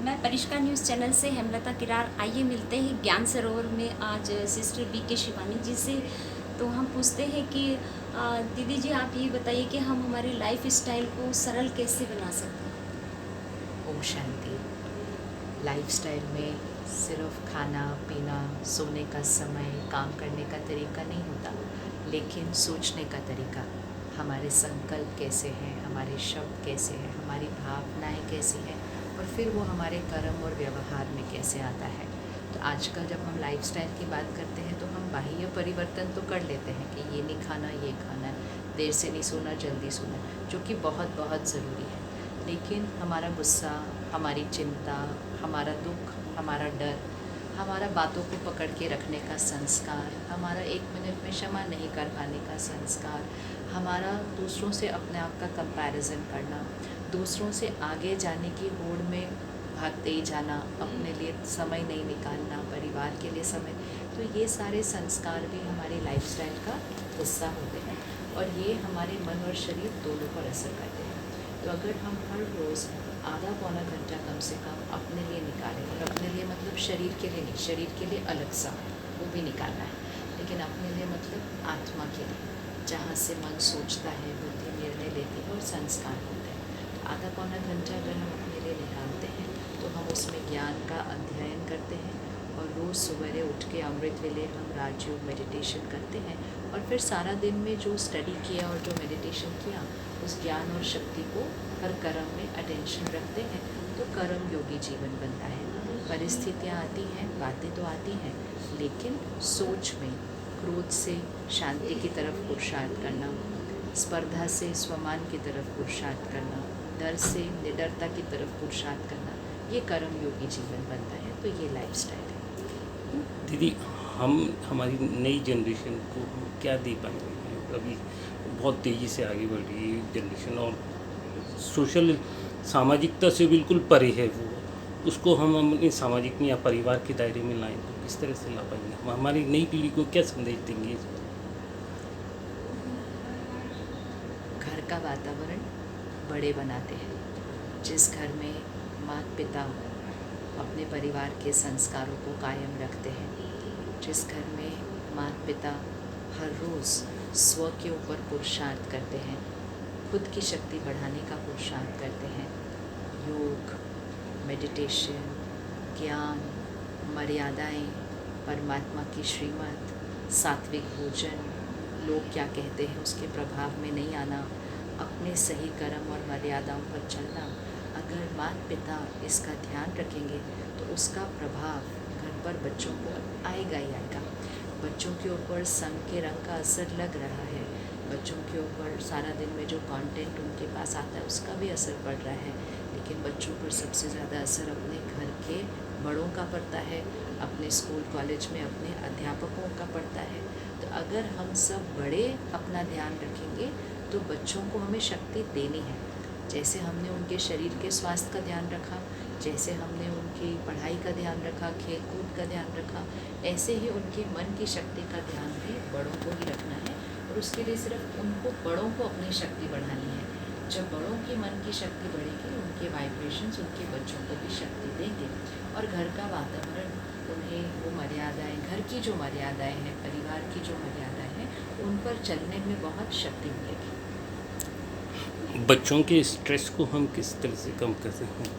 मैं परिष्कार news channel से हेमलता किरार। आइए मिलते हैं ज्ञान सरोवर में आज सिस्टर बी के शिवानी जी से। तो हम पूछते हैं कि दीदी जी आप ये बताइए कि हम हमारे लाइफ स्टाइल को सरल कैसे बना सकते हैं। ओम शांति। लाइफस्टाइल में सिर्फ खाना पीना, सोने का समय, काम करने का तरीका नहीं होता, लेकिन सोचने का तरीका, हमारे संकल्प कैसे हैं, हमारे शब्द कैसे हैं, हमारी भावनाएं कैसी हैं, और फिर वो हमारे कर्म और व्यवहार में कैसे आता है। तो आजकल जब हम लाइफस्टाइल की बात करते हैं तो हम बाह्य परिवर्तन तो कर लेते हैं कि ये नहीं खाना, ये खाना है, देर से नहीं सोना, जल्दी सोना, जो कि बहुत बहुत ज़रूरी है। लेकिन हमारा गुस्सा, हमारी चिंता, हमारा दुख, हमारा डर, हमारा बातों को पकड़ के रखने का संस्कार, हमारा 1 मिनट में क्षमा नहीं कर पाने का संस्कार, हमारा दूसरों से अपने आप का कंपैरिजन करना, दूसरों से आगे जाने की होड़ में भागते ही जाना, अपने लिए समय नहीं निकालना, परिवार के लिए समय, तो ये सारे संस्कार भी हमारी लाइफस्टाइल का हिस्सा होते हैं और ये हमारे मन और शरीर दोनों पर असर करते हैं। तो अगर हम हर रोज़ आधा पौना घंटा कम से कम अपने लिए निकालें, और अपने लिए मतलब शरीर के लिए नहीं, शरीर के लिए अलग सा वो भी निकालना है, लेकिन अपने लिए मतलब आत्मा के लिए, जहाँ से मन सोचता है, बुद्धि निर्णय लेती है और संस्कार होते हैं। तो आधा पौना घंटा अगर हम अपने लिए निकालते हैं तो हम उसमें ज्ञान का अध्ययन करते हैं, और रोज़ सवेरे उठ के अमृत वेले हम राजयोग मेडिटेशन करते हैं, और फिर सारा दिन में जो स्टडी किया और जो मेडिटेशन किया उस ज्ञान और शक्ति को हर कर्म में अटेंशन रखते हैं, तो कर्म योगी जीवन बनता है। परिस्थितियाँ आती हैं, बातें तो आती हैं, लेकिन सोच में क्रोध से शांति की तरफ पुरुषार्थ करना, स्पर्धा से स्वमान की तरफ पुरुषार्थ करना, डर से निडरता की तरफ पुरुषार्थ करना, ये कर्म योगी जीवन बनता है। तो ये लाइफस्टाइल है। दीदी, हम हमारी नई जनरेशन को क्या दे पाएंगे? अभी बहुत तेज़ी से आगे बढ़ रही है जनरेशन और सोशल सामाजिकता से बिल्कुल परे है वो। उसको हम अपने सामाजिक में या परिवार के दायरे में लाएं तो किस तरह से ला पाएंगे? हम हमारी नई पीढ़ी को क्या संदेश देंगे? घर का वातावरण बड़े बनाते हैं। जिस घर में माता पिता अपने परिवार के संस्कारों को कायम रखते हैं, जिस घर में माता पिता हर रोज़ स्व के ऊपर पुरुषार्थ करते हैं, खुद की शक्ति बढ़ाने का पुरुषार्थ करते हैं, योग, मेडिटेशन, ज्ञान, मर्यादाएं, परमात्मा की श्रीमत, सात्विक भोजन, लोग क्या कहते हैं उसके प्रभाव में नहीं आना, अपने सही कर्म और मर्यादाओं पर चलना, अगर माता पिता इसका ध्यान रखेंगे तो उसका प्रभाव घर पर बच्चों को आएगा ही आएगा। बच्चों के ऊपर संग के रंग का असर लग रहा है, बच्चों के ऊपर सारा दिन में जो कंटेंट उनके पास आता है उसका भी असर पड़ रहा है, लेकिन बच्चों पर सबसे ज़्यादा असर अपने घर के बड़ों का पड़ता है, अपने स्कूल कॉलेज में अपने अध्यापकों का पड़ता है। तो अगर हम सब बड़े अपना ध्यान रखेंगे तो बच्चों को हमें शक्ति देनी है। जैसे हमने उनके शरीर के स्वास्थ्य का ध्यान रखा, जैसे हमने उनकी पढ़ाई का ध्यान रखा, खेल कूद का ध्यान रखा, ऐसे ही उनके मन की शक्ति का ध्यान भी बड़ों को ही रखना है। और उसके लिए सिर्फ उनको बड़ों को अपनी शक्ति बढ़ानी है। जब बड़ों की मन की शक्ति बढ़ेगी, उनके वाइब्रेशंस उनके बच्चों को भी शक्ति देंगे, और घर का वातावरण उन्हें वो मर्यादाएं, घर की जो मर्यादाएं हैं, परिवार की जो मर्यादाएं हैं, उन पर चलने में बहुत शक्ति मिलेगी। बच्चों के स्ट्रेस को हम किस तरह से कम कर सकते हैं?